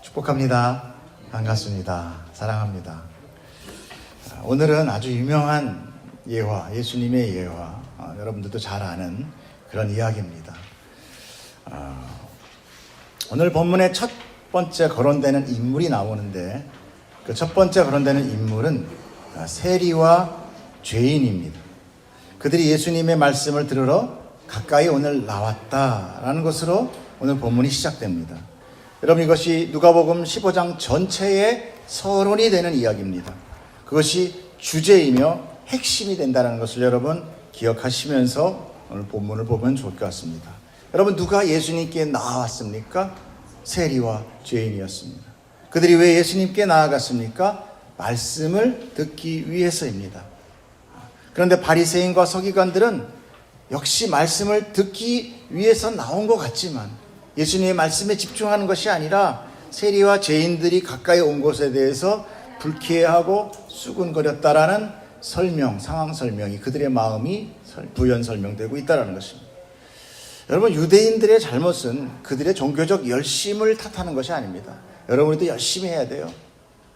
축복합니다. 반갑습니다. 사랑합니다. 오늘은 아주 유명한 예화, 예수님의 예화, 여러분들도 잘 아는 그런 이야기입니다. 오늘 본문의 첫 번째 거론되는 인물이 나오는데 그 첫 번째 거론되는 인물은 세리와 죄인입니다. 그들이 예수님의 말씀을 들으러 가까이 오늘 나왔다라는 것으로 오늘 본문이 시작됩니다. 여러분, 이것이 누가복음 15장 전체의 서론이 되는 이야기입니다. 그것이 주제이며 핵심이 된다는 것을 여러분 기억하시면서 오늘 본문을 보면 좋을 것 같습니다. 여러분, 누가 예수님께 나왔습니까? 세리와 죄인이었습니다. 그들이 왜 예수님께 나아갔습니까? 말씀을 듣기 위해서입니다. 그런데 바리새인과 서기관들은 역시 말씀을 듣기 위해서 나온 것 같지만 예수님의 말씀에 집중하는 것이 아니라 세리와 죄인들이 가까이 온 것에 대해서 불쾌해하고 수군거렸다라는 상황 설명이 그들의 마음이 부연 설명되고 있다는 것입니다. 여러분, 유대인들의 잘못은 그들의 종교적 열심을 탓하는 것이 아닙니다. 여러분도 열심히 해야 돼요.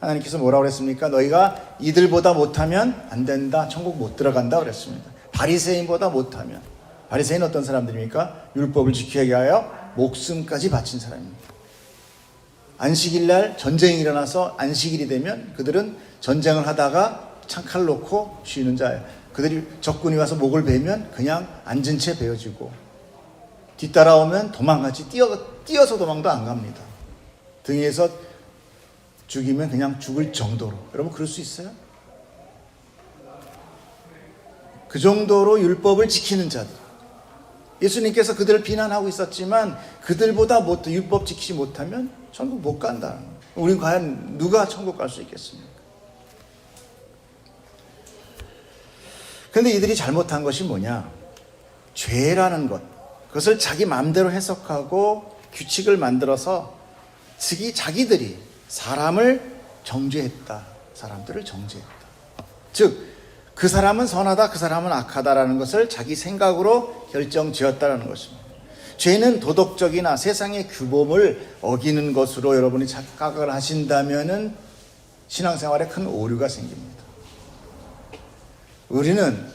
하나님께서 뭐라고 그랬습니까? 너희가 이들보다 못하면 안 된다. 천국 못 들어간다 그랬습니다. 바리새인보다 못하면. 바리새인은 어떤 사람들입니까? 율법을 지키기 위하여 목숨까지 바친 사람입니다. 안식일날 전쟁이 일어나서 안식일이 되면 그들은 전쟁을 하다가 창칼 놓고 쉬는 자예요. 그들이 적군이 와서 목을 베면 그냥 앉은 채 베어지고 뒤따라오면 도망가지 뛰어서 도망도 안 갑니다. 등에서 죽이면 그냥 죽을 정도로. 여러분, 그럴 수 있어요? 그 정도로 율법을 지키는 자들. 예수님께서 그들을 비난하고 있었지만 그들보다 율법 지키지 못하면 천국 못 간다. 우리는 과연 누가 천국 갈 수 있겠습니까? 그런데 이들이 잘못한 것이 뭐냐? 죄라는 것. 그것을 자기 마음대로 해석하고 규칙을 만들어서 자기들이 사람을 정죄했다. 사람들을 정죄했다. 즉, 그 사람은 선하다, 그 사람은 악하다라는 것을 자기 생각으로 결정지었다는 것입니다. 죄는 도덕적이나 세상의 규범을 어기는 것으로 여러분이 착각을 하신다면은 신앙생활에 큰 오류가 생깁니다. 우리는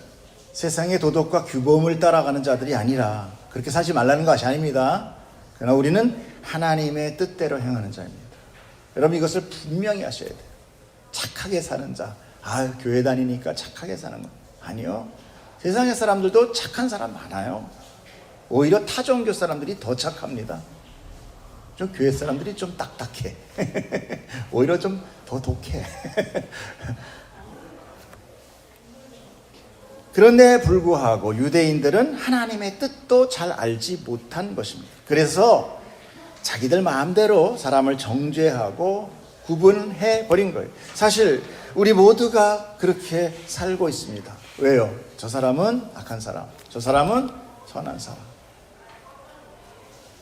세상의 도덕과 규범을 따라가는 자들이 아니라 그렇게 살지 말라는 것이 아닙니다. 그러나 우리는 하나님의 뜻대로 행하는 자입니다. 여러분, 이것을 분명히 하셔야 돼요. 착하게 사는 자. 교회 다니니까 착하게 사는 거. 아니요. 세상의 사람들도 착한 사람 많아요. 오히려 타종교 사람들이 더 착합니다. 좀 교회 사람들이 좀 딱딱해. 오히려 좀 더 독해. 그런데 불구하고 유대인들은 하나님의 뜻도 잘 알지 못한 것입니다. 그래서 자기들 마음대로 사람을 정죄하고 구분해 버린 거예요. 사실 우리 모두가 그렇게 살고 있습니다. 왜요? 저 사람은 악한 사람, 저 사람은 선한 사람.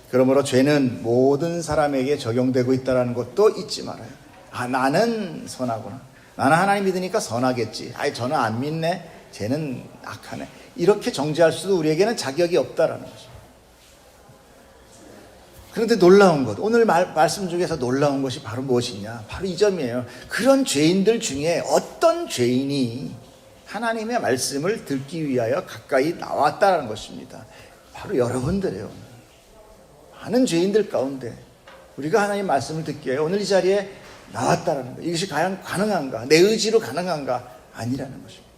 그러므로 죄는 모든 사람에게 적용되고 있다는 것도 잊지 말아요. 나는 선하구나. 나는 하나님 믿으니까 선하겠지. 저는 안 믿네. 쟤는 악하네. 이렇게 정죄할 수도 우리에게는 자격이 없다라는 거죠. 그런데 놀라운 것, 오늘 말씀 중에서 놀라운 것이 바로 무엇이냐? 바로 이 점이에요. 그런 죄인들 중에 어떤 죄인이 하나님의 말씀을 듣기 위하여 가까이 나왔다는 것입니다. 바로 여러분들이에요. 많은 죄인들 가운데 우리가 하나님의 말씀을 듣기 위하여 오늘 이 자리에 나왔다는 것. 이것이 과연 가능한가? 내 의지로 가능한가? 아니라는 것입니다.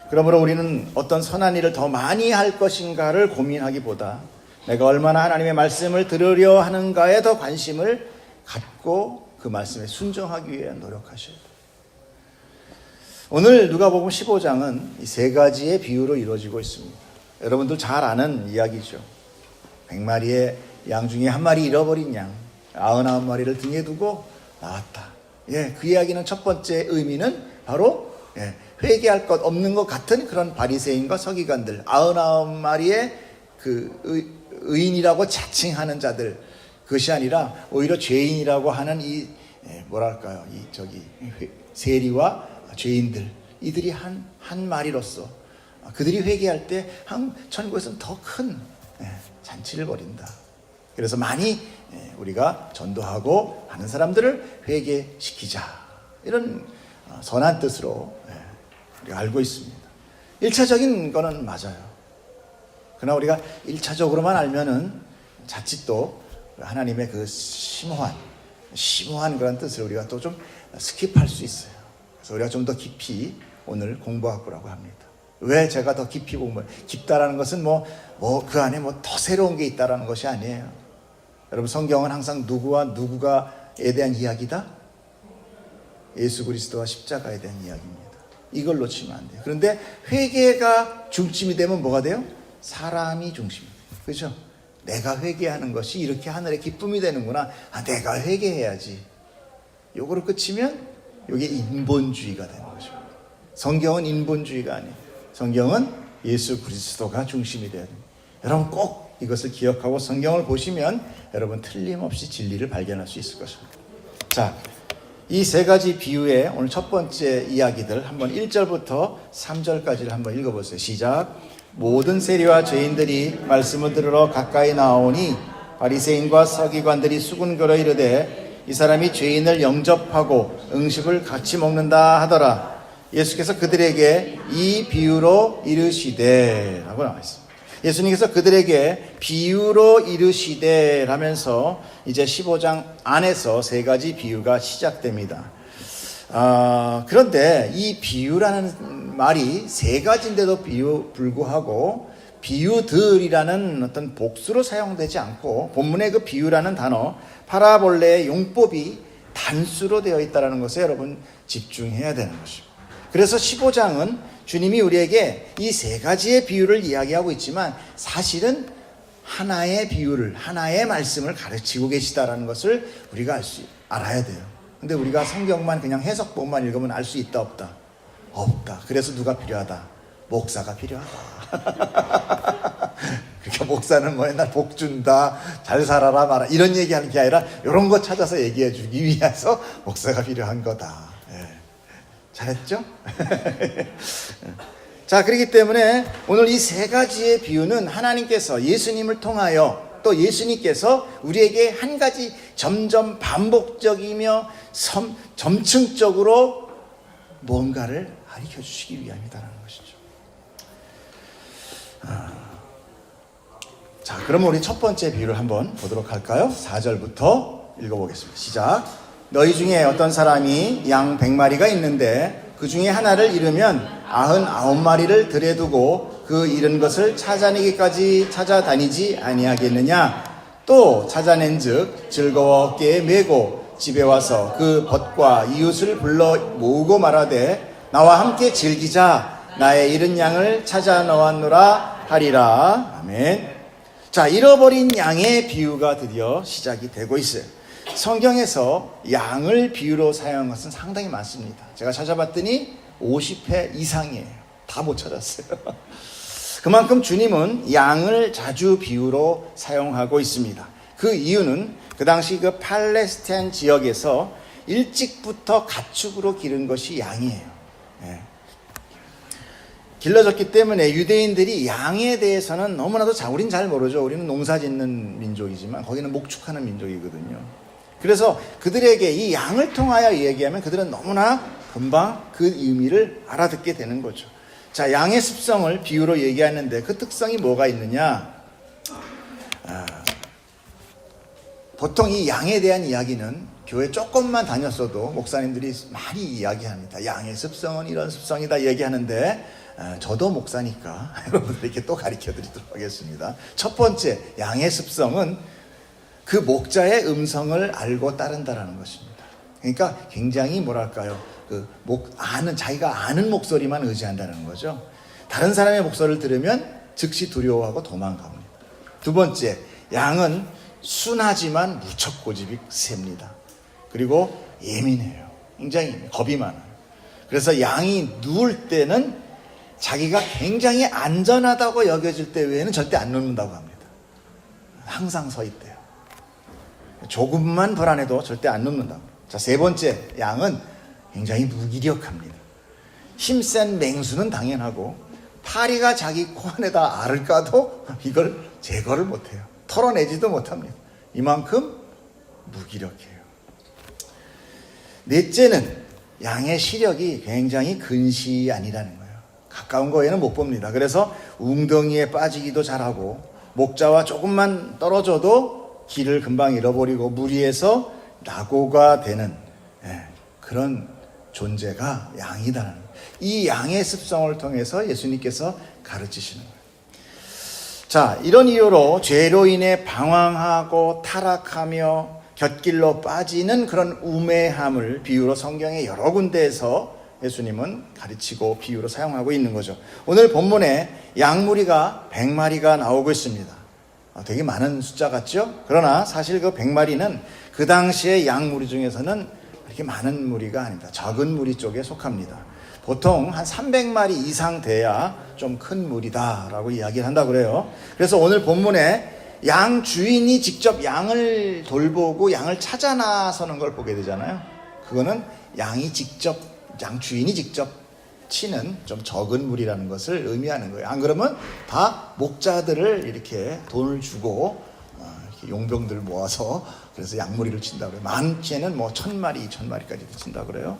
그러므로 우리는 어떤 선한 일을 더 많이 할 것인가를 고민하기보다 내가 얼마나 하나님의 말씀을 들으려 하는가에 더 관심을 갖고 그 말씀에 순종하기 위해 노력하셔야 돼요. 오늘 누가복음 15장은 이 세 가지의 비유로 이루어지고 있습니다. 여러분들 잘 아는 이야기죠. 100마리의 양 중에 한 마리 잃어버린 양, 99마리를 등에 두고 나왔다. 그 이야기는 첫 번째 의미는 바로 회개할 것 없는 것 같은 그런 바리새인과 서기관들 99마리의 의인이라고 자칭하는 자들, 그것이 아니라 오히려 죄인이라고 하는 이 뭐랄까요, 세리와 죄인들, 이들이 한 마리로서 그들이 회개할 때 천국에서는 더 큰 잔치를 벌인다. 그래서 많이 우리가 전도하고 많은 사람들을 회개시키자, 이런 선한 뜻으로 우리가 알고 있습니다. 1차적인 거는 맞아요. 그러나 우리가 1차적으로만 알면은 자칫 또 하나님의 그 심오한 그런 뜻을 우리가 또 좀 스킵할 수 있어요. 그래서 우리가 좀 더 깊이 오늘 공부하고라고 합니다. 왜 제가 더 깊이 깊다라는 것은 그 안에 더 새로운 게 있다라는 것이 아니에요. 여러분, 성경은 항상 누구가에 대한 이야기다? 예수 그리스도와 십자가에 대한 이야기입니다. 이걸 놓치면 안 돼요. 그런데 회개가 중심이 되면 뭐가 돼요? 사람이 중심이 돼요. 그렇죠? 내가 회개하는 것이 이렇게 하늘의 기쁨이 되는구나. 내가 회개해야지. 요거로 끝이면 이게 인본주의가 되는 거죠. 성경은 인본주의가 아니에요. 성경은 예수 그리스도가 중심이 되어야 됩니다. 여러분 꼭 이것을 기억하고 성경을 보시면 여러분 틀림없이 진리를 발견할 수 있을 것입니다. 자, 이 세 가지 비유의 오늘 첫 번째 이야기들 한번 1절부터 3절까지를 한번 읽어보세요. 시작. 모든 세리와 죄인들이 말씀을 들으러 가까이 나오니 바리새인과 서기관들이 수군거려 이르되 이 사람이 죄인을 영접하고 음식을 같이 먹는다 하더라. 예수께서 그들에게 이 비유로 이르시되 라고 나와 있습니다. 예수님께서 그들에게 비유로 이르시되 라면서 이제 15장 안에서 세 가지 비유가 시작됩니다. 그런데 이 비유라는 말이 세 가지인데도 불구하고 비유들이라는 어떤 복수로 사용되지 않고 본문의 그 비유라는 단어, 파라볼레의 용법이 단수로 되어 있다는 것에 여러분 집중해야 되는 것입니다. 그래서 15장은 주님이 우리에게 이 세 가지의 비유를 이야기하고 있지만 사실은 하나의 비유를, 하나의 말씀을 가르치고 계시다라는 것을 우리가 알아야 돼요. 근데 우리가 성경만 그냥 해석본만 읽으면 알 수 있다, 없다? 없다. 그래서 누가 필요하다? 목사가 필요하다. 그러니까 목사는 맨날 복 준다, 잘 살아라 마라 이런 얘기하는 게 아니라 이런 거 찾아서 얘기해 주기 위해서 목사가 필요한 거다. 잘했죠? 자, 그렇기 때문에 오늘 이 세 가지의 비유는 하나님께서 예수님을 통하여 또 예수님께서 우리에게 한 가지 점점 반복적이며 점층적으로 뭔가를 가르쳐 주시기 위함이다라는 것이죠. 자, 그럼 우리 첫 번째 비유를 한번 보도록 할까요? 4절부터 읽어보겠습니다. 시작. 너희 중에 어떤 사람이 양 100마리가 있는데 그 중에 하나를 잃으면 99마리를 들에 두고 그 잃은 것을 찾아내기까지 찾아다니지 아니하겠느냐? 또 찾아낸 즉 즐거워 어깨에 메고 집에 와서 그 벗과 이웃을 불러 모으고 말하되 나와 함께 즐기자, 나의 잃은 양을 찾아 놓았노라 하리라. 아멘. 자, 잃어버린 양의 비유가 드디어 시작이 되고 있어요. 성경에서 양을 비유로 사용한 것은 상당히 많습니다. 제가 찾아봤더니 50회 이상이에요. 다 못 찾았어요. 그만큼 주님은 양을 자주 비유로 사용하고 있습니다. 그 이유는 그 당시 그 팔레스타인 지역에서 일찍부터 가축으로 기른 것이 양이에요. 길러졌기 때문에 유대인들이 양에 대해서는 너무나도 우린 잘 모르죠. 우리는 농사 짓는 민족이지만 거기는 목축하는 민족이거든요. 그래서 그들에게 이 양을 통하여 얘기하면 그들은 너무나 금방 그 의미를 알아듣게 되는 거죠. 자, 양의 습성을 비유로 얘기하는데 그 특성이 뭐가 있느냐? 보통 이 양에 대한 이야기는 교회 조금만 다녔어도 목사님들이 많이 이야기합니다. 양의 습성은 이런 습성이다 얘기하는데 저도 목사니까 여러분들에게 또 가르쳐 드리도록 하겠습니다. 첫 번째, 양의 습성은 그 목자의 음성을 알고 따른다라는 것입니다. 그러니까 굉장히 뭐랄까요, 자기가 아는 목소리만 의지한다는 거죠. 다른 사람의 목소리를 들으면 즉시 두려워하고 도망갑니다. 두 번째, 양은 순하지만 무척 고집이 셉니다. 그리고 예민해요. 굉장히 겁이 많아요. 그래서 양이 누울 때는 자기가 굉장히 안전하다고 여겨질 때 외에는 절대 안 눕는다고 합니다. 항상 서 있대요. 조금만 불안해도 절대 안 눕는다고. 자, 세 번째, 양은 굉장히 무기력합니다. 힘센 맹수는 당연하고 파리가 자기 코 안에다 알을 까도 이걸 제거를 못해요. 털어내지도 못합니다. 이만큼 무기력해요. 넷째는 양의 시력이 굉장히 근시안이라는 거예요. 가까운 거에는 못 봅니다. 그래서 웅덩이에 빠지기도 잘하고 목자와 조금만 떨어져도 길을 금방 잃어버리고 무리해서 낙오가 되는 그런 존재가 양이다라는 거예요. 이 양의 습성을 통해서 예수님께서 가르치시는 거예요. 자, 이런 이유로 죄로 인해 방황하고 타락하며 곁길로 빠지는 그런 우매함을 비유로 성경의 여러 군데에서 예수님은 가르치고 비유로 사용하고 있는 거죠. 오늘 본문에 양무리가 100마리가 나오고 있습니다. 되게 많은 숫자 같죠? 그러나 사실 그 100마리는 그 당시의 양무리 중에서는 그렇게 많은 무리가 아닙니다. 적은 무리 쪽에 속합니다. 보통 한 300마리 이상 돼야 좀 큰 무리다라고 이야기를 한다고 그래요. 그래서 오늘 본문에 양 주인이 직접 양을 돌보고 양을 찾아 나서는 걸 보게 되잖아요. 그거는 양 주인이 직접 치는 좀 적은 무리라는 것을 의미하는 거예요. 안 그러면 다 목자들을 이렇게 돈을 주고 이렇게 용병들 모아서 그래서 양무리를 친다고 그래요. 많게는 뭐 1000마리, 2000마리까지도 친다고 그래요.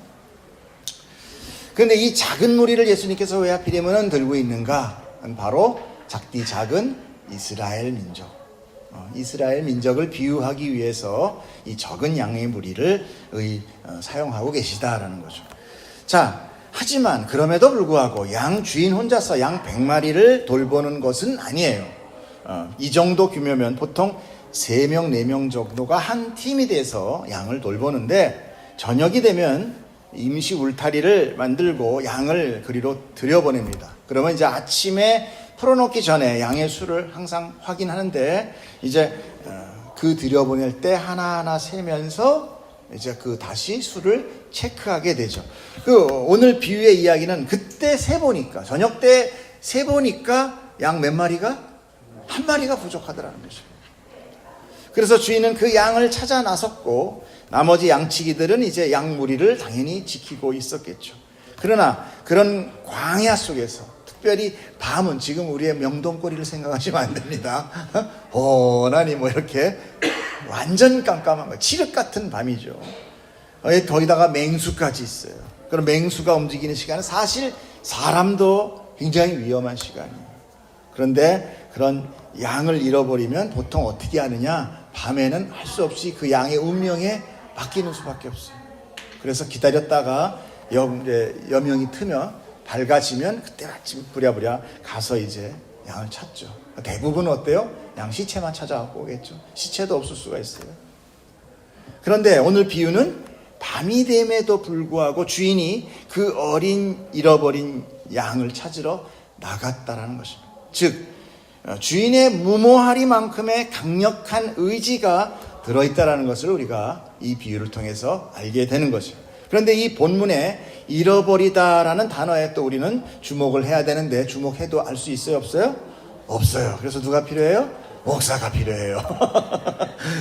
그런데 이 작은 무리를 예수님께서 왜 하필이면 들고 있는가? 바로 작디 작은 이스라엘 민족. 이스라엘 민족을 비유하기 위해서 이 적은 양의 무리를 사용하고 계시다라는 거죠. 자, 하지만 그럼에도 불구하고 양 주인 혼자서 양 100마리를 돌보는 것은 아니에요. 이 정도 규모면 보통 3명, 4명 정도가 한 팀이 돼서 양을 돌보는데 저녁이 되면 임시 울타리를 만들고 양을 그리로 들여보냅니다. 그러면 이제 아침에 풀어놓기 전에 양의 수를 항상 확인하는데 이제 그 들여보낼 때 하나하나 세면서 이제 그 다시 수를 체크하게 되죠. 그 오늘 비유의 이야기는 그때 세보니까 저녁 때 세보니까 양 몇 마리가? 한 마리가 부족하더라는 거죠. 그래서 주인은 그 양을 찾아 나섰고 나머지 양치기들은 이제 양무리를 당연히 지키고 있었겠죠. 그러나 그런 광야 속에서 특별히 밤은 지금 우리의 명동거리를 생각하시면 안 됩니다. 호난이 뭐 이렇게 완전 깜깜한 거, 칠흑 같은 밤이죠. 거기다가 맹수까지 있어요. 그럼 맹수가 움직이는 시간은 사실 사람도 굉장히 위험한 시간이에요. 그런데 그런 양을 잃어버리면 보통 어떻게 하느냐? 밤에는 할 수 없이 그 양의 운명에 맡기는 수밖에 없어요. 그래서 기다렸다가 여명이 트면 밝아지면 그때 아침 부랴부랴 가서 이제 양을 찾죠. 대부분 어때요? 양 시체만 찾아갖고 오겠죠. 시체도 없을 수가 있어요. 그런데 오늘 비유는 밤이 됨에도 불구하고 주인이 그 잃어버린 양을 찾으러 나갔다라는 것입니다. 즉 주인의 무모하리만큼의 강력한 의지가 들어있다라는 것을 우리가 이 비유를 통해서 알게 되는 것이죠. 그런데 이 본문에 잃어버리다라는 단어에 또 우리는 주목을 해야 되는데 주목해도 알 수 있어요? 없어요? 없어요. 그래서 누가 필요해요? 목사가 필요해요.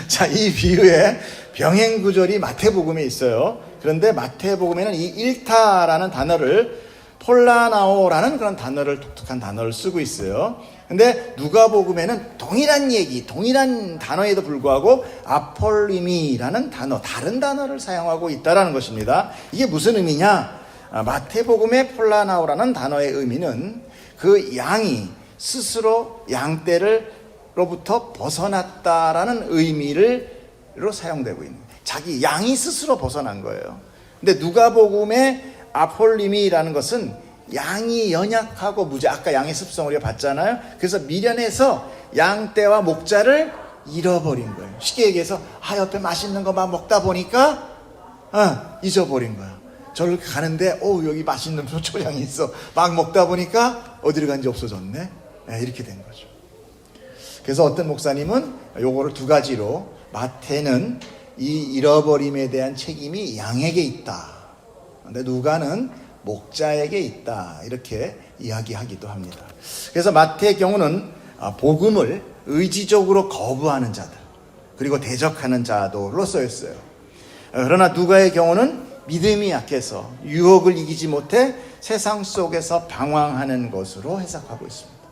자, 이 비유의 병행구절이 마태복음에 있어요. 그런데 마태복음에는 이 일타라는 단어를 폴라나오라는 그런 단어를 독특한 단어를 쓰고 있어요. 근데 누가복음에는 동일한 단어에도 불구하고 아폴리미라는 단어, 다른 단어를 사용하고 있다라는 것입니다. 이게 무슨 의미냐? 마태복음의 폴라나오라는 단어의 의미는 그 양이 스스로 양떼로부터 벗어났다라는 의미로 사용되고 있는 거예요. 자기 양이 스스로 벗어난 거예요. 근데 누가복음의 아폴리미라는 것은 양이 연약하고 아까 양의 습성을 우리가 봤잖아요. 그래서 미련해서 양떼와 목자를 잃어버린 거예요. 쉽게 얘기해서 옆에 맛있는 거 막 먹다 보니까 잊어버린 거야. 저를 가는데 여기 맛있는 초장이 있어. 막 먹다 보니까 어디로 간지 없어졌네. 이렇게 된 거죠. 그래서 어떤 목사님은 요거를 두 가지로 마태는 이 잃어버림에 대한 책임이 양에게 있다. 근데 누가는 목자에게 있다. 이렇게 이야기하기도 합니다. 그래서 마태의 경우는 복음을 의지적으로 거부하는 자들, 그리고 대적하는 자도로 써있어요. 그러나 누가의 경우는 믿음이 약해서 유혹을 이기지 못해 세상 속에서 방황하는 것으로 해석하고 있습니다.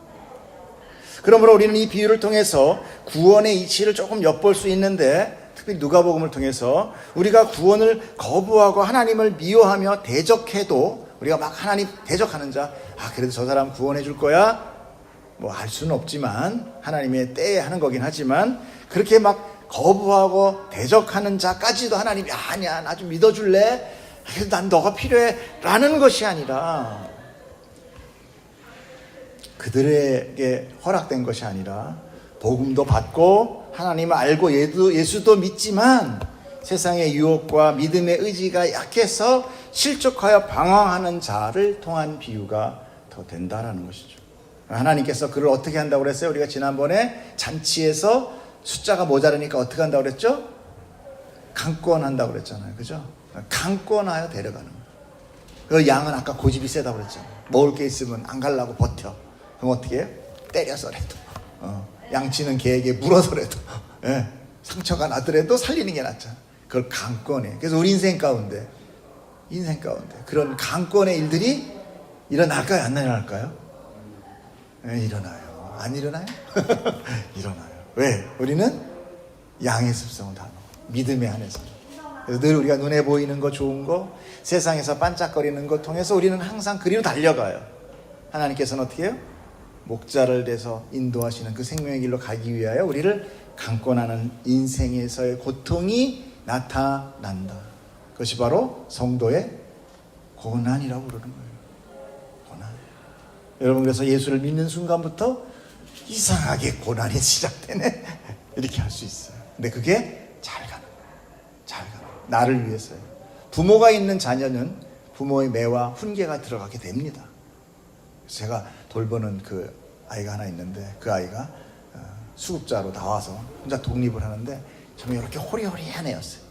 그러므로 우리는 이 비유를 통해서 구원의 이치를 조금 엿볼 수 있는데, 특히 누가복음을 통해서 우리가 구원을 거부하고 하나님을 미워하며 대적해도, 우리가 막 하나님 대적하는 자, 그래도 저 사람 구원해 줄 거야? 뭐 알 수는 없지만 하나님의 때에 하는 거긴 하지만, 그렇게 막 거부하고 대적하는 자까지도 하나님이 아니야, 나 좀 믿어줄래? 난 너가 필요해 라는 것이 아니라, 그들에게 허락된 것이 아니라 복음도 받고 하나님을 알고 예수도 믿지만 세상의 유혹과 믿음의 의지가 약해서 실족하여 방황하는 자를 통한 비유가 더 된다라는 것이죠. 하나님께서 그를 어떻게 한다고 그랬어요? 우리가 지난번에 잔치에서 숫자가 모자라니까 어떻게 한다고 그랬죠? 강권한다고 그랬잖아요. 그죠? 강권하여 데려가는 거예요. 그 양은 아까 고집이 세다고 그랬잖아요. 먹을 게 있으면 안 가려고 버텨. 그럼 어떻게 해요? 때려서라도, 양치는 개에게 물어서라도, 상처가 나더라도 살리는 게 낫잖아. 그걸 강권해. 그래서 우리 인생 가운데 그런 강권의 일들이 일어날까요? 안 일어날까요? 일어나요. 안 일어나요? 일어나요. 왜? 우리는 양의 습성을 다 믿음에 한해서. 그래서 늘 우리가 눈에 보이는 거, 좋은 거, 세상에서 반짝거리는 것 통해서 우리는 항상 그리로 달려가요. 하나님께서는 어떻게 해요? 목자를 대서 인도하시는 그 생명의 길로 가기 위하여 우리를 강권하는 인생에서의 고통이 나타난다. 그것이 바로 성도의 고난이라고 부르는 거예요. 고난. 여러분, 그래서 예수를 믿는 순간부터 이상하게 고난이 시작되네 이렇게 할 수 있어요. 근데 그게 잘 가는 거예요. 잘 가는 거예요. 나를 위해서요. 부모가 있는 자녀는 부모의 매와 훈계가 들어가게 됩니다. 제가 돌보는 그 아이가 하나 있는데, 그 아이가 수급자로 나와서 혼자 독립을 하는데 정말 이렇게 호리호리한 애였어요.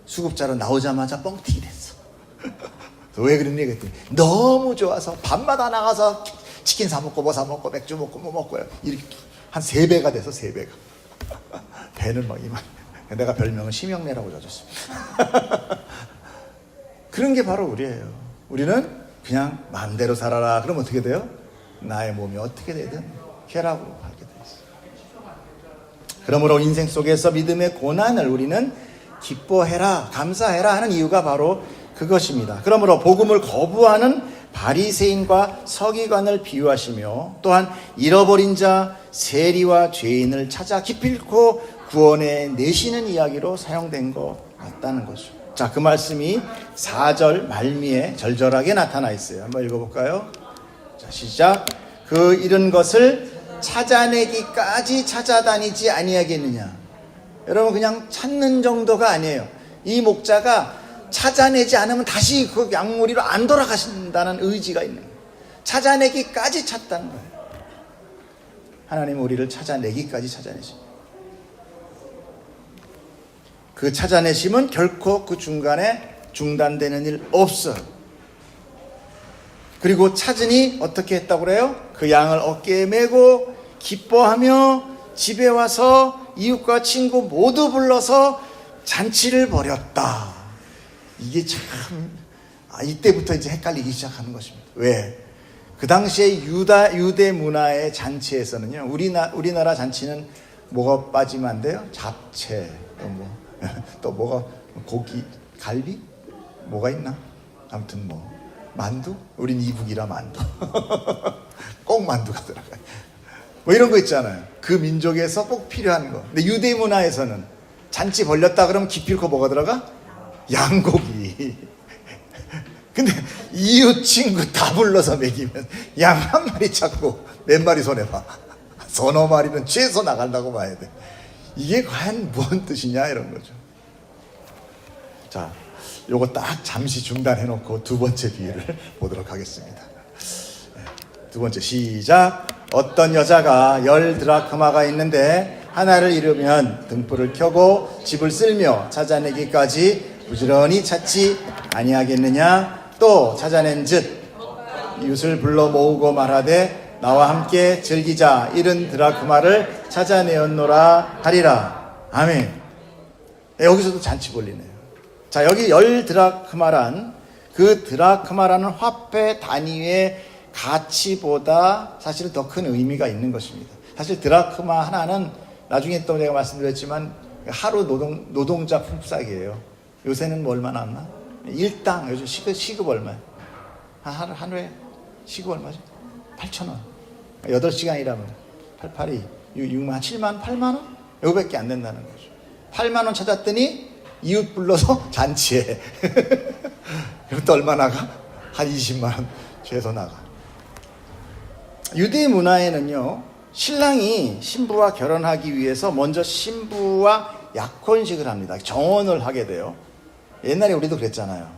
수급자로 나오자마자 뻥튀기 됐어. 왜 그랬니? 그랬더니 너무 좋아서 밤마다 나가서 치킨 사 먹고 뭐 사 먹고 맥주 먹고 뭐 먹고요. 이렇게 한 3배가 돼서 3배가. 배는 막 이만. 내가 별명은 심형래라고 져줬습니다. 그런 게 바로 우리예요. 우리는 그냥 마음대로 살아라. 그럼 어떻게 돼요? 나의 몸이 어떻게 되든 쾌락으로 하게 돼 있어요. 그러므로 인생 속에서 믿음의 고난을 우리는 기뻐해라, 감사해라 하는 이유가 바로 그것입니다. 그러므로 복음을 거부하는 바리새인과 서기관을 비유하시며, 또한 잃어버린 자, 세리와 죄인을 찾아 기필코 구원해 내시는 이야기로 사용된 것 같다는 거죠. 자, 그 말씀이 4절 말미에 절절하게 나타나 있어요. 한번 읽어볼까요? 자, 시작. 그 잃은 것을 찾아내기까지 찾아다니지 아니하겠느냐. 여러분, 그냥 찾는 정도가 아니에요. 이 목자가 찾아내지 않으면 다시 그 양무리로 안 돌아가신다는 의지가 있는 거예요. 찾아내기까지 찾다는 거예요. 하나님은 우리를 찾아내기까지 찾아내십니다. 그 찾아내심은 결코 그 중간에 중단되는 일 없어요. 그리고 찾으니 어떻게 했다고 그래요? 그 양을 어깨에 메고 기뻐하며 집에 와서 이웃과 친구 모두 불러서 잔치를 벌였다. 이게 참, 이때부터 이제 헷갈리기 시작하는 것입니다. 왜? 그 당시에 유대 문화의 잔치에서는요, 우리나라 잔치는 뭐가 빠지면 안 돼요? 잡채, 또 뭐가, 고기, 갈비? 뭐가 있나? 아무튼 만두? 우린 이북이라 만두. 꼭 만두가 들어가요. 뭐 이런 거 있잖아요. 그 민족에서 꼭 필요한 거. 근데 유대 문화에서는 잔치 벌렸다 그러면 기필코 뭐가 들어가? 양고기. 근데 이웃 친구 다 불러서 먹이면 양 한 마리 찾고 몇 마리 손해봐. 서너 마리는 최소 나간다고 봐야 돼. 이게 과연 뭔 뜻이냐 이런 거죠. 자, 요거 딱 잠시 중단해놓고 두 번째 비유를 보도록 하겠습니다. 두 번째 시작. 어떤 여자가 10 드라크마가 있는데 하나를 잃으면 등불을 켜고 집을 쓸며 찾아내기까지 부지런히 찾지 아니하겠느냐. 또 찾아낸 즉 이웃을 불러 모으고 말하되 나와 함께 즐기자. 이른 드라크마를 찾아내었노라 하리라. 아멘. 여기서도 잔치 벌리네요. 자, 여기 10드라크마란 그 드라크마라는 화폐 단위의 가치보다 사실은 더 큰 의미가 있는 것입니다. 사실 드라크마 하나는 나중에 또 제가 말씀드렸지만 하루 노동자 품삯이에요. 요새는 뭐 얼마 남나? 일당 요즘 시급 얼마예요? 하루에 시급 얼마죠? 8,000원. 8시간이라면 88이 6만 7만 8만 원? 요거밖에 안 된다는 거죠. 8만 원 찾았더니 이웃 불러서 잔치해. 그럼 또 얼마 나가? 한 20만 원 최소 나가. 유대 문화에는요, 신랑이 신부와 결혼하기 위해서 먼저 신부와 약혼식을 합니다. 정혼을 하게 돼요. 옛날에 우리도 그랬잖아요.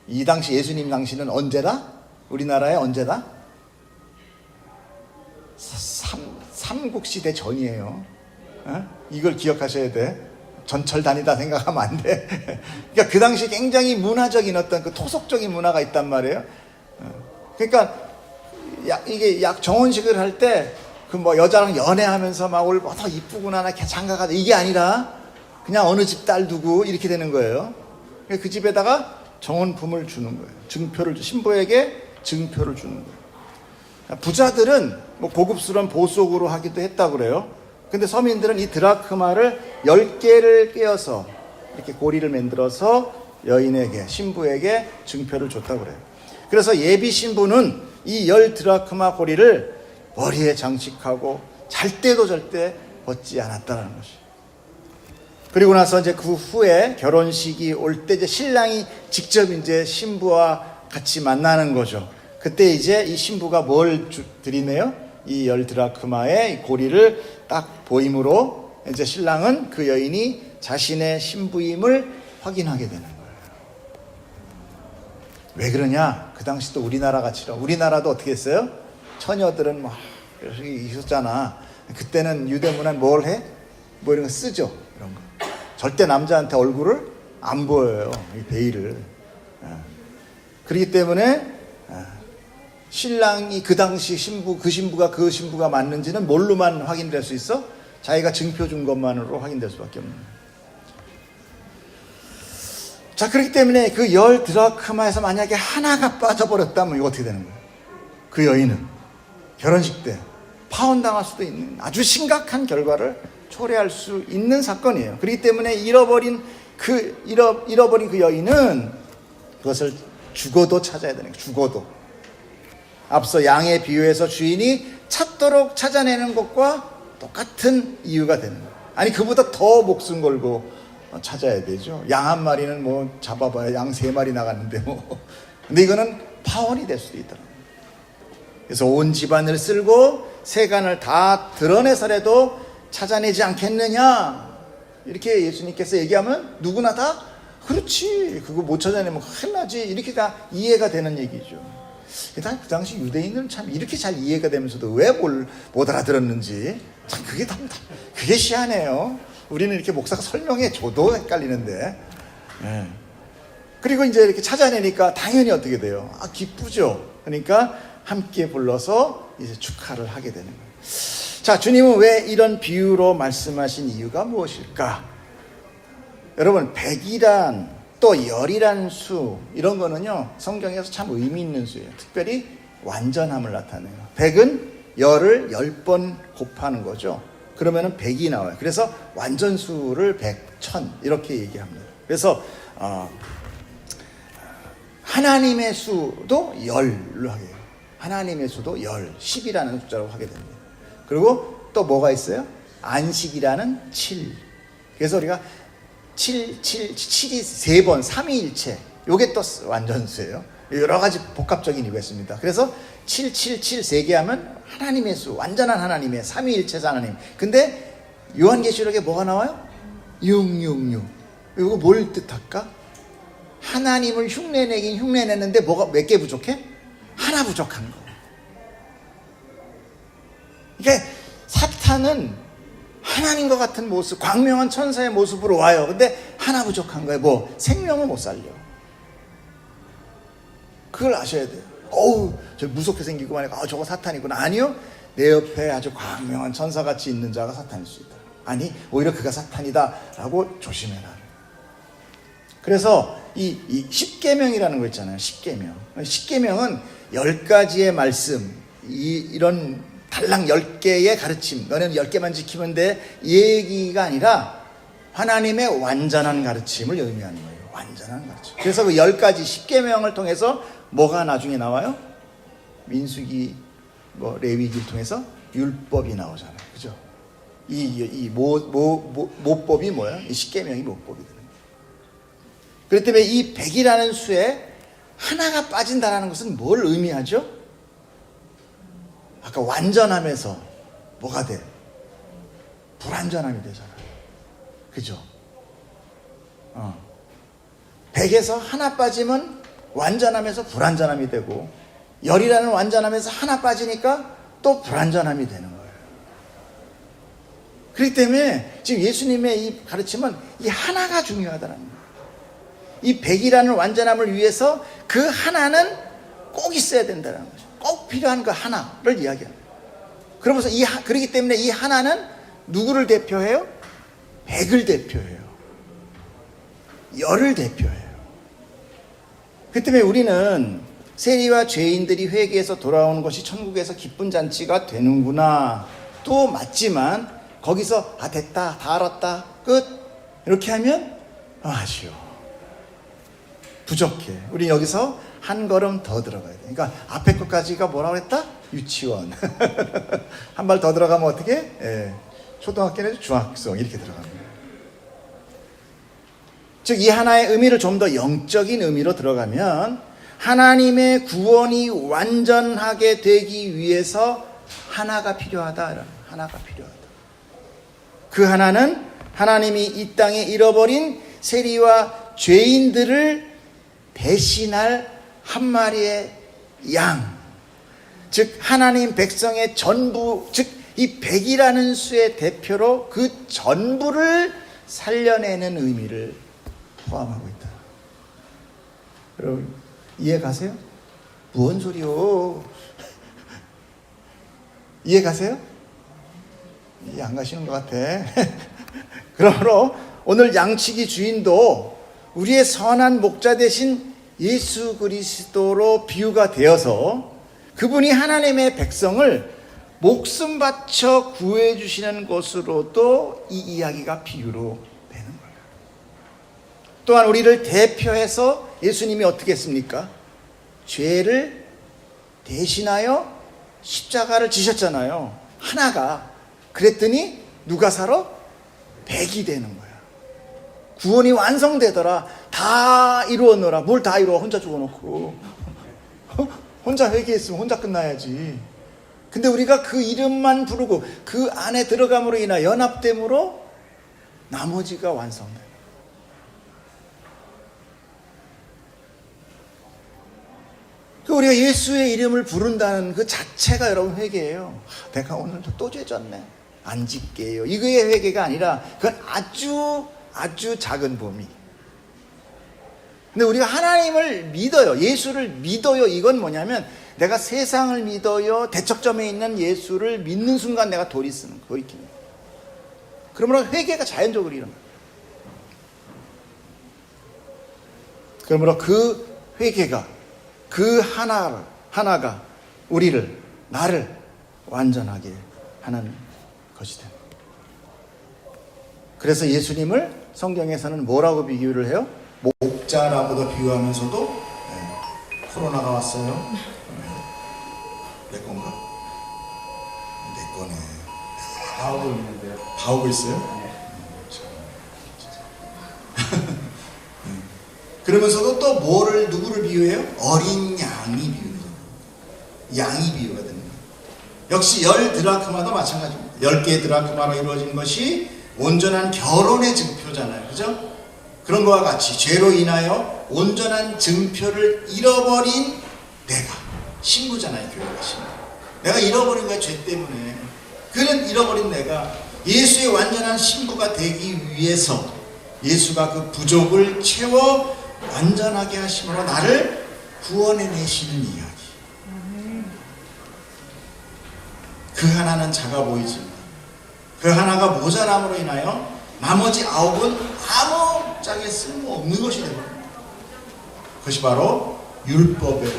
이 당시 예수님 당시는 언제다? 우리나라에 언제다? 삼국시대 전이에요. 이걸 기억하셔야 돼. 전철 다니다 생각하면 안 돼. 그러니까 그 당시 굉장히 문화적인 어떤 그 토속적인 문화가 있단 말이에요. 그러니까 이게 정혼식을 할 때 그 뭐 여자랑 연애하면서 막 올 더 이쁘구나 나 장가가다 이게 아니라 그냥 어느 집 딸 두고 이렇게 되는 거예요. 그 집에다가 정혼품을 주는 거예요. 증표를 신부에게 증표를 주는 거예요. 부자들은 뭐 고급스러운 보석으로 하기도 했다고 그래요. 근데 서민들은 이 드라크마를 10개를 꿰어서 이렇게 고리를 만들어서 여인에게 신부에게 증표를 줬다고 그래요. 그래서 예비 신부는 이 10드라크마 고리를 머리에 장식하고 잘 때도 절대 벗지 않았다는 것이. 그리고 나서 이제 그 후에 결혼식이 올 때 이제 신랑이 직접 이제 신부와 같이 만나는 거죠. 그때 이제 이 신부가 뭘 드리네요? 이 10드라크마의 고리를 딱 보임으로 이제 신랑은 그 여인이 자신의 신부임을 확인하게 되는 거예요. 왜 그러냐? 그 당시 또 우리나라 같이요. 우리나라도 어떻게 했어요? 처녀들은 막 있었잖아. 그때는 유대문화는 뭘 해? 뭐 이런 거 쓰죠. 이런 거. 절대 남자한테 얼굴을 안 보여요. 이 베일을. 그렇기 때문에 신랑이 그 당시 그 신부가 맞는지는 뭘로만 확인될 수 있어? 자기가 증표 준 것만으로 확인될 수밖에 없는 거예요. 자, 그렇기 때문에 그 10드라크마에서 만약에 하나가 빠져버렸다면 이거 어떻게 되는 거예요? 그 여인은 결혼식 때 파혼당할 수도 있는 아주 심각한 결과를 초래할 수 있는 사건이에요. 그렇기 때문에 잃어버린 그 여인은 그것을 죽어도 찾아야 되는 거예요. 죽어도. 앞서 양의 비유에서 주인이 찾도록 찾아내는 것과 똑같은 이유가 되는 거예요. 아니, 그보다 더 목숨 걸고 찾아야 되죠. 양 한 마리는 뭐 잡아봐야 양 3마리 나갔는데 뭐. 근데 이거는 파혼이 될 수도 있더라고요. 그래서 온 집안을 쓸고 세간을 다 드러내서라도 찾아내지 않겠느냐, 이렇게 예수님께서 얘기하면 누구나 다 그렇지, 그거 못 찾아내면 큰일 나지, 이렇게 다 이해가 되는 얘기죠. 그 당시 유대인들은 참 이렇게 잘 이해가 되면서도 왜 못 알아들었는지 참 그게 희한해요. 우리는 이렇게 목사가 설명해 줘도 헷갈리는데. 그리고 이제 이렇게 찾아내니까 당연히 어떻게 돼요? 기쁘죠. 그러니까 함께 불러서 이제 축하를 하게 되는 거예요. 자, 주님은 왜 이런 비유로 말씀하신 이유가 무엇일까? 여러분, 100이란 또 열이라는 수, 이런 거는요, 성경에서 참 의미 있는 수예요. 특별히 완전함을 나타내요. 100은 열을 10번 곱하는 거죠. 그러면은 100이 나와요. 그래서 완전수를 100, 1000 이렇게 얘기합니다. 그래서 하나님의 수도 열로 하게 돼요. 하나님의 수도 열, 10이라는 숫자로 하게 됩니다. 그리고 또 뭐가 있어요? 안식이라는 7. 그래서 우리가 7이 3번, 삼위일체. 요게 또 완전수예요. 여러 가지 복합적인 이유가 있습니다. 그래서 7, 7, 7 3개 하면 하나님의 수, 완전한 하나님의 삼위일체자 하나님. 근데 요한계시록에 뭐가 나와요? 666. 이거 뭘 뜻할까? 하나님을 흉내내긴 흉내냈는데 뭐가 몇 개 부족해? 하나 부족한 거. 그러니까 사탄은 하나님과 같은 모습, 광명한 천사의 모습으로 와요. 근데 하나 부족한 거예요. 뭐 생명을 못 살려. 그걸 아셔야 돼요. 어우, 저 무섭게 생기고 말이야. 저거 사탄이구나. 아니요. 내 옆에 아주 광명한 천사같이 있는 자가 사탄일 수 있다. 아니, 오히려 그가 사탄이다라고 조심해라. 그래서 이 십계명이라는 거 있잖아요. 십계명. 십계명은 10가지의 말씀, 이런 달랑 10개의 가르침, 너는 10개만 지키면 돼, 이 얘기가 아니라 하나님의 완전한 가르침을 의미하는 거예요. 완전한 가르침. 그래서 그 10가지 십계명을 통해서 뭐가 나중에 나와요? 민수기, 레위기를 통해서 율법이 나오잖아요. 그죠? 이 모법이 뭐야? 이 십계명이 모법이거든요. 그렇기 때문에 이 100이라는 수에 하나가 빠진다는 것은 뭘 의미하죠? 아까 완전함에서 뭐가 돼? 불완전함이 되잖아요. 그죠? 100에서 하나 빠지면 완전함에서 불완전함이 되고, 열이라는 완전함에서 하나 빠지니까 또 불완전함이 되는 거예요. 그렇기 때문에 지금 예수님의 이 가르침은 이 하나가 중요하다는 거예요. 이 100이라는 완전함을 위해서 그 하나는 꼭 있어야 된다는 거죠. 꼭 필요한 그 하나를 이야기합니다. 그러면서 그렇기 때문에 이 하나는 누구를 대표해요? 100을 대표해요. 열을 대표해요. 그 때문에 우리는 세리와 죄인들이 회개해서 돌아오는 것이 천국에서 기쁜 잔치가 되는구나 또 맞지만, 거기서 됐다, 다 알았다, 끝, 이렇게 하면 아쉬워, 부족해. 우리 여기서 한 걸음 더 들어가야 돼. 그러니까 앞에 것까지가 뭐라고 했다? 유치원. 한 발 더 들어가면 어떻게? 초등학교는 중학생 이렇게 들어갑니다. 즉 이 하나의 의미를 좀 더 영적인 의미로 들어가면, 하나님의 구원이 완전하게 되기 위해서 하나가 필요하다. 하나가 필요하다. 그 하나는 하나님이 이 땅에 잃어버린 세리와 죄인들을 대신할 한 마리의 양, 즉 하나님 백성의 전부, 즉 이 100이라는 수의 대표로 그 전부를 살려내는 의미를 포함하고 있다. 여러분 이해 가세요? 뭔 소리요? 이해 가세요? 이해 안 가시는 것 같아. 그러므로 오늘 양치기 주인도 우리의 선한 목자 대신 예수 그리스도로 비유가 되어서 그분이 하나님의 백성을 목숨 바쳐 구해주시는 것으로도 이 이야기가 비유로 되는 거예요. 또한 우리를 대표해서 예수님이 어떻게 했습니까? 죄를 대신하여 십자가를 지셨잖아요. 하나가. 그랬더니 누가 살아? 100이 되는 거야. 구원이 완성되더라. 다 이루었노라. 뭘 다 이루어? 혼자 죽어놓고. 혼자 회개했으면 혼자 끝나야지. 근데 우리가 그 이름만 부르고 그 안에 들어감으로 인하 연합됨으로 나머지가 완성돼. 우리가 예수의 이름을 부른다는 그 자체가 여러분 회개예요. 내가 오늘도 또 죄졌네, 안 짓게요. 이거의 회개가 아니라 그건 아주 작은 범위. 근데 우리가 하나님을 믿어요. 예수를 믿어요. 이건 뭐냐면 내가 세상을 믿어요. 대척점에 있는 예수를 믿는 순간 내가 돌이키는 거예요. 그러므로 회개가 자연적으로 일어나요. 그러므로 그 회개가, 그 하나가 우리를, 나를 완전하게 하는 것이 됩니다. 그래서 예수님을 성경에서는 뭐라고 비유를 해요? 목자라고도 비유하면서도, 코로나가 왔어요. 내 건가? 내 거네. 다 오고 있는데요. 다 오고 있어요? 네. 그러면서도 또 누구를 비유해요? 어린 양이 비유해요. 양이 비유가 되는 거예요. 역시 10드라크마도 마찬가지입니다. 10개의 드라크마로 이루어진 것이 온전한 결혼의 증표잖아요. 그죠? 그런 것과 같이 죄로 인하여 온전한 증표를 잃어버린 내가, 신부잖아요. 교회가 신부. 내가 잃어버린 거야, 죄 때문에. 그런 잃어버린 내가 예수의 완전한 신부가 되기 위해서 예수가 그 부족을 채워 완전하게 하심으로 나를 구원해내시는 이야기. 그 하나는 작아 보이지만 그 하나가 모자람으로 인하여 나머지 9은 아무짝에 쓸모없는 것이 되버립니다. 그것이 바로 율법의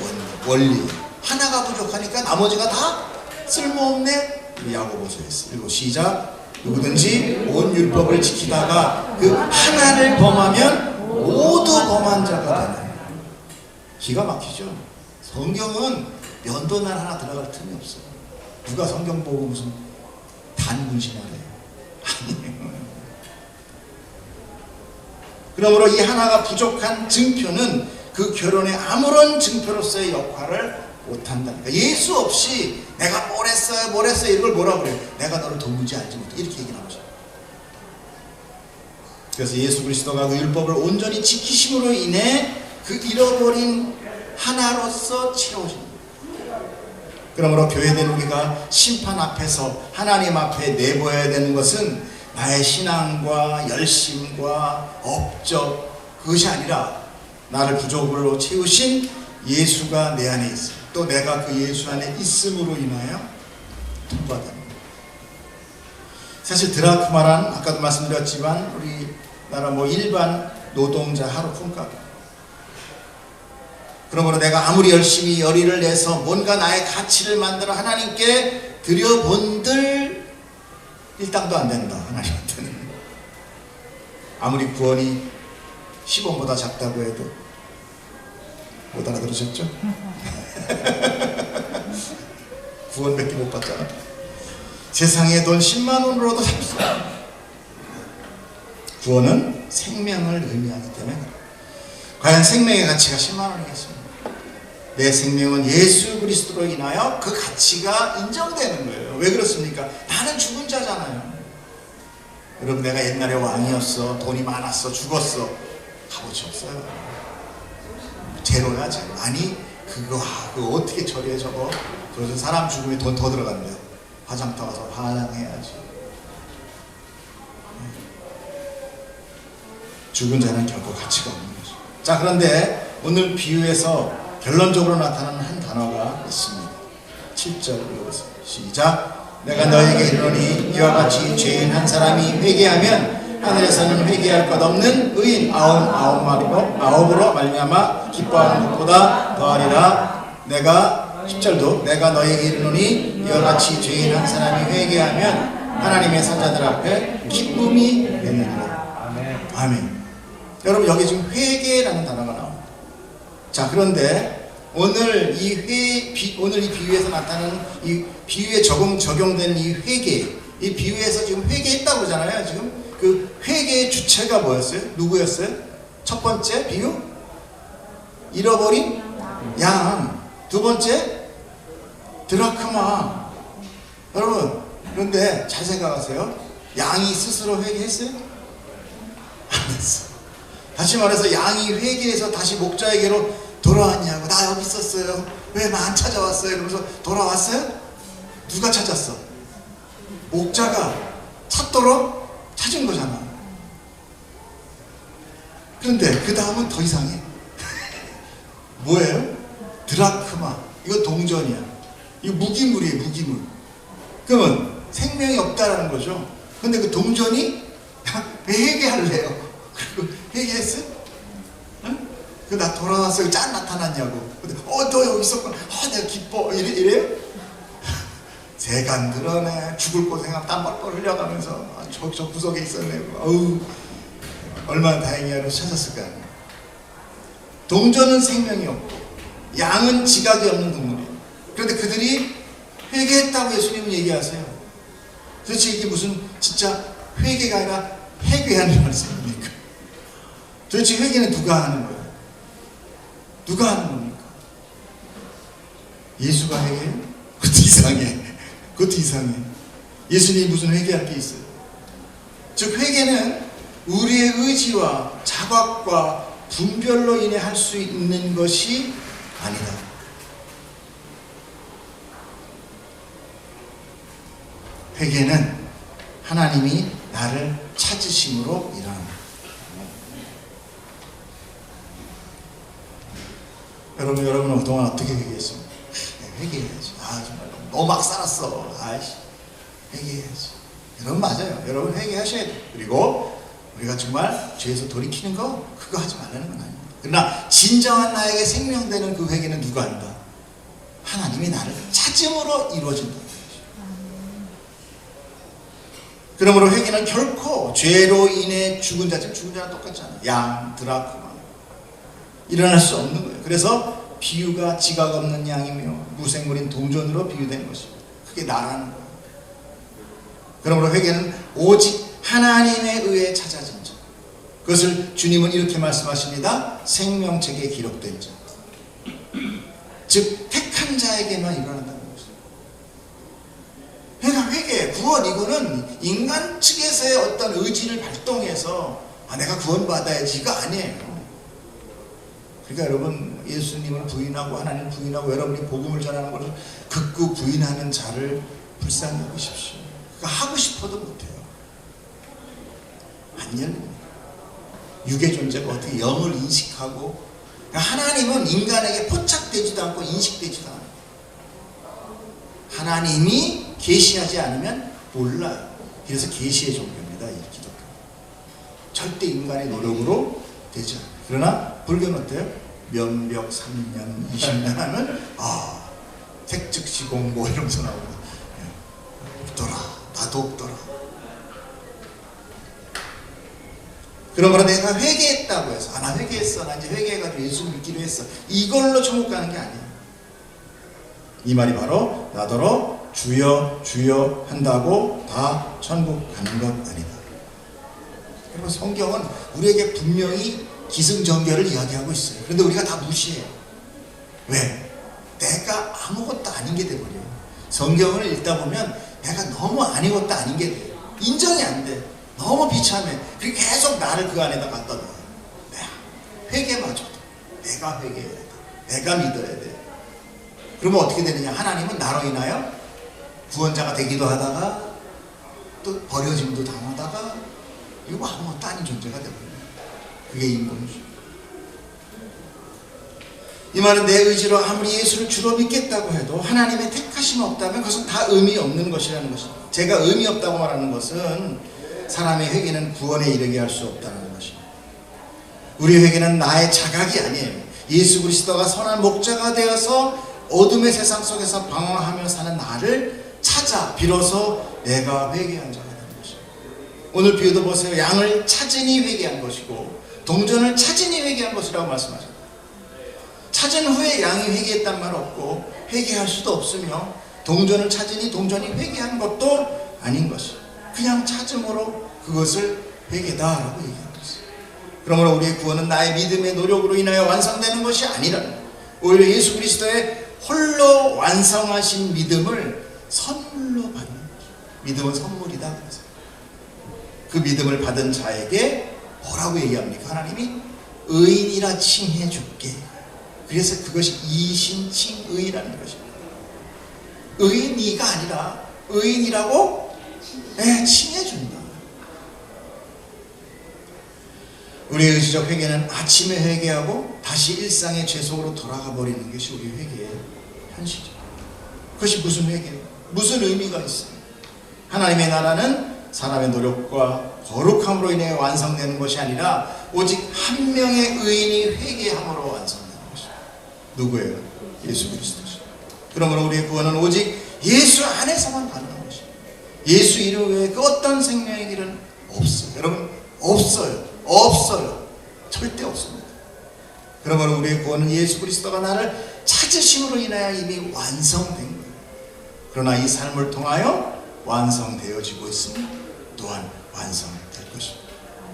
원리. 하나가 부족하니까 나머지가 다 쓸모없네. 야고보서에 읽고 시작. 누구든지 온 율법을 지키다가 그 하나를 범하면 모두 범한 자가 되나니. 기가 막히죠. 성경은 면도날 하나 들어갈 틈이 없어요. 누가 성경 보고 무슨 단문신하래요. 아니에요. 그러므로 이 하나가 부족한 증표는 그 결혼의 아무런 증표로서의 역할을 못한다니까. 예수 없이 내가 뭘 했어요 이걸 뭐라고 그래요? 내가 너를 도무지 알지 못해. 이렇게 얘기 나오죠. 그래서 예수 그리스도가 그 율법을 온전히 지키심으로 인해 그 잃어버린 하나로서 채워집니다. 그러므로 교회된 우리가 심판 앞에서 하나님 앞에 내보여야 되는 것은 나의 신앙과 열심과 업적 그것이 아니라 나를 부족으로 채우신 예수가 내 안에 있어요. 또 내가 그 예수 안에 있음으로 인하여 통과됩니다. 사실 드라크마란 아까도 말씀드렸지만 우리나라 일반 노동자 하루 품값. 그러므로 내가 아무리 열심히 열의를 내서 뭔가 나의 가치를 만들어 하나님께 드려본들 일당도 안 된다. 하나님한테는. 아무리 구원이 10원보다 작다고 해도 못 알아들으셨죠? 구원밖에 못 받잖아. 세상에 돈 10만 원으로도 살 수 없어. 구원은 생명을 의미하기 때문에 과연 생명의 가치가 10만 원이겠습니까? 내 생명은 예수 그리스도로 인하여 그 가치가 인정되는 거예요. 왜 그렇습니까? 나는 죽은 자잖아요. 여러분 내가 옛날에 왕이었어, 돈이 많았어, 죽었어. 값어치 없어요. 제로야 제로. 아니 그거 어떻게 처리해 저거? 그래서 사람 죽으면 돈 더 들어간대요. 화장터 가서 화장해야지. 죽은 자는 결코 가치가 없는 거죠. 자, 그런데 오늘 비유에서 결론적으로 나타나는 한 단어가 있습니다. 7절 읽어보세요. 시작. 내가 너에게 이르노니 이와 같이 죄인 한 사람이 회개하면 하늘에서는 회개할 것 없는 의인 99마리로 말미암아 기뻐하는 것보다 더하리라. 내가 10절도 내가 너에게 이르노니 이와 같이 죄인 한 사람이 회개하면 하나님의 선자들 앞에 기쁨이 되느니라. 아멘. 여러분 여기 지금 회개라는 단어가 나옵니다. 자, 그런데 오늘 이 비유에서 나타나는 이 비유에 적용되는 이 회개, 이 비유에서 지금 회개했다고 그러잖아요. 지금 그 회개의 주체가 뭐였어요? 누구였어요? 첫 번째 비유? 잃어버린 양. 두 번째 드라크마. 여러분 그런데 잘 생각하세요. 양이 스스로 회개했어요? 안 했어. 다시 말해서 양이 회개해서 다시 목자에게로 돌아왔냐고. 나 여기 있었어요. 왜 나 안 찾아왔어요? 이러면서 돌아왔어요? 누가 찾았어? 목자가 찾도록 찾은 거잖아. 그런데 그 다음은 더 이상해. 뭐예요? 드라크마. 이거 동전이야. 이거 무기물이에요. 무기물. 그러면 생명이 없다라는 거죠. 근데 그 동전이 왜 회개할래요? 그리고 회개했어요? 응? 나 돌아왔어요. 짠 나타났냐고. 근데 너 여기 있었구나. 내가 기뻐. 이래요? 새간들어네. 죽을 고생하면 땀벌벌 흘려가면서 저 구석에 있었네. 어우, 얼마나 다행이야로 찾았을까. 동전은 생명이 없고 양은 지각이 없는 동물이에요. 그런데 그들이 회개했다고 예수님은 얘기하세요. 도대체 이게 무슨 진짜 회개가 아니라 해괴하는 말씀입니까? 도대체 회개는 누가 하는 거예요? 누가 하는 겁니까? 예수가 회개해요? 그것도 이상해. 그것도 이상해. 예수님이 무슨 회개할 게 있어요? 즉 회개는 우리의 의지와 자각과 분별로 인해 할 수 있는 것이 아니다. 회개는 하나님이 나를 찾으심으로 일어납니다. 여러분은 그동안 어떻게 회개했습니까? 회개해야지. 정말 너무 막 살았어. 아이씨, 회개해야지. 여러분 맞아요. 여러분 회개하셔야 돼요. 그리고 우리가 정말 죄에서 돌이키는 거 그거 하지 말라는 건 아닙니다. 그러나 진정한 나에게 생명되는 그 회개는 누가 한다? 하나님이 나를 찾음으로 이루어진다. 그러므로 회개는 결코 죄로 인해 죽은 자, 지금 죽은 자랑 똑같잖아요. 양, 드라크마. 일어날 수 없는 거예요. 그래서 비유가 지각 없는 양이며 무생물인 동전으로 비유된 것입니다. 그게 나라는 거예요. 그러므로 회개는 오직 하나님에 의해 찾아진 자. 그것을 주님은 이렇게 말씀하십니다. 생명책에 기록된 자. 즉 택한 자에게만 일어난다는 것입니다. 그러니까 회개, 구원 이거는 인간 측에서의 어떤 의지를 발동해서 내가 구원받아야지가 아니에요. 그러니까 여러분 예수님을 부인하고 하나님을 부인하고 여러분이 복음을 전하는 것을 극구 부인하는 자를 불쌍히 여기십시오. 그러니까 하고 싶어도 못해요. 안 열립니다. 육의 존재가 어떻게 영을 인식하고, 그러니까 하나님은 인간에게 포착되지도 않고 인식되지도 않아요. 하나님이 계시하지 않으면 몰라요. 그래서 계시의 종교입니다. 이 기독교. 절대 인간의 노력으로 되지 않아요. 그러나 불교는 어때요? 면벽 3년, 20년 하면 색즉시 공고 이러면서 나오고 없더라. 나도 없더라. 그러므로 내가 회개했다고 해서 나 회개했어. 나 이제 회개해가지고 예수 믿기로 했어. 이걸로 천국 가는 게 아니에요. 이 말이 바로 나더러 주여 주여 한다고 다 천국 가는 것 아니다. 그리고 성경은 우리에게 분명히 기승전결을 이야기하고 있어요. 그런데 우리가 다 무시해요. 왜? 내가 아무것도 아닌 게 돼버려요. 성경을 읽다 보면 내가 너무 아무것도 아닌 게 돼요. 인정이 안 돼. 너무 비참해. 그리고 계속 나를 그 안에다 갖다 놔요. 회개마저도 내가 회개해야 돼. 내가 믿어야 돼. 그러면 어떻게 되느냐? 하나님은 나로 인하여 구원자가 되기도 하다가 또 버려짐도 당하다가 이거 아무것도 아닌 존재가 되버려요. 그게 인본주의. 이 말은 내 의지로 아무리 예수를 주로 믿겠다고 해도 하나님의 택하심 없다면 그것은 다 의미 없는 것이라는 것입니다. 제가 의미 없다고 말하는 것은 사람의 회개는 구원에 이르게 할 수 없다는 것입니다. 우리 회개는 나의 자각이 아니에요. 예수 그리스도가 선한 목자가 되어서 어둠의 세상 속에서 방황하며 사는 나를 찾아 비로소 내가 회개한 자가 되는 것입니다. 오늘 비유도 보세요. 양을 찾으니 회개한 것이고 동전을 찾으니 회개한 것이라고 말씀하셨습니다. 찾은 후에 양이 회개했단 말 없고 회개할 수도 없으며 동전을 찾으니 동전이 회개한 것도 아닌 것이에요. 그냥 찾음으로 그것을 회개다라고 얘기하고 있어요. 그러므로 우리의 구원은 나의 믿음의 노력으로 인하여 완성되는 것이 아니라 오히려 예수 그리스도의 홀로 완성하신 믿음을 선물로 받는 것이에요. 믿음은 선물이다. 그래서 그 믿음을 받은 자에게 뭐라고 얘기합니까? 하나님이 의인이라 칭해 줄게. 그래서 그것이 이신칭의라는 것입니다. 의인이가 아니라 의인이라고 칭해준다. 우리의 의지적 회개는 아침에 회개하고 다시 일상의 죄 속으로 돌아가 버리는 것이 우리 회개의 현실이죠. 그것이 무슨 회개예요? 무슨 의미가 있어요? 하나님의 나라는 사람의 노력과 거룩함으로 인해 완성되는 것이 아니라 오직 한 명의 의인이 회개함으로 완성되는 것입니다. 누구예요? 예수 그리스도죠. 그러므로 우리의 구원은 오직 예수 안에서만 가능한 것입니다. 예수 이름 외에 그 어떤 생명의 길은 없어요. 여러분 없어요. 없어요. 절대 없습니다. 그러므로 우리의 구원은 예수 그리스도가 나를 찾으심으로 인하여 이미 완성된 거예요. 그러나 이 삶을 통하여 완성되어지고 있으면 또한 완성될 것입니다.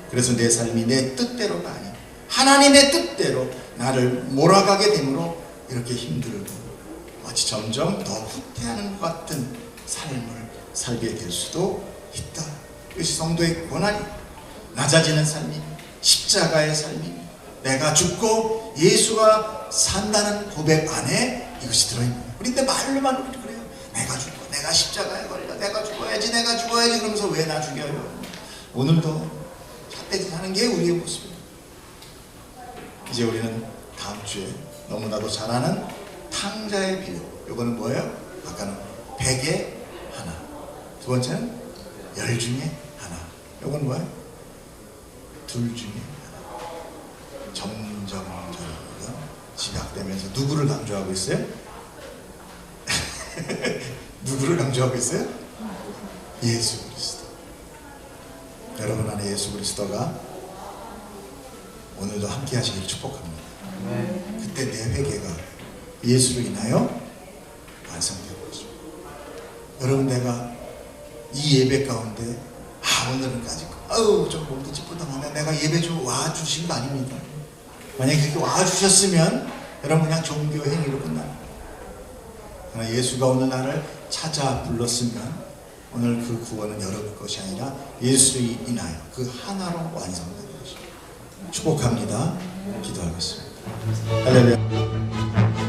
그래서 내 삶이 내 뜻대로가 아니라 하나님의 뜻대로 나를 몰아가게 되므로 이렇게 힘들고 마치 점점 더 후퇴하는 것 같은 삶을 살게 될 수도 있다. 이것이 성도의 고난이 낮아지는 삶이니 십자가의 삶이니 내가 죽고 예수가 산다는 고백 안에 이것이 들어있는 거예요. 우리 말로만 우리 그래요. 내가 죽고 내가 십자가에 걸려 내가 죽어야지 내가 죽어야지 그러면서 왜 나 죽여요? 오늘도 삿대질 하는 게 우리의 모습입니다. 이제 우리는 다음 주에 너무나도 잘 아는 탕자의 비유. 이거는 뭐예요? 아까는 100에 하나. 두 번째는 10 중에 하나. 이건 뭐야? 2 중에 하나. 점점 저희가 집약되면서 누구를 강조하고 있어요? 누구를 강조하고 있어요? 예수 그리스도. 여러분 안에 예수 그리스도가 오늘도 함께 하시길 축복합니다. 그때 내 회개가 예수로 인하여 완성되고 있습니다. 여러분, 내가 이 예배 가운데 오늘은까지 좀 몸도 찌뿌둥하네, 내가 예배 좀 와주신 거 아닙니다. 만약에 그렇게 와주셨으면 여러분 그냥 종교 행위로 끝납니다. 그러나 예수가 오늘 나를 찾아 불렀으면 오늘 그 구원은 여러분 것이 아니라 예수로 인하여 그 하나로 완성되는 것입니다. 축복합니다. 기도하겠습니다. 할렐루야.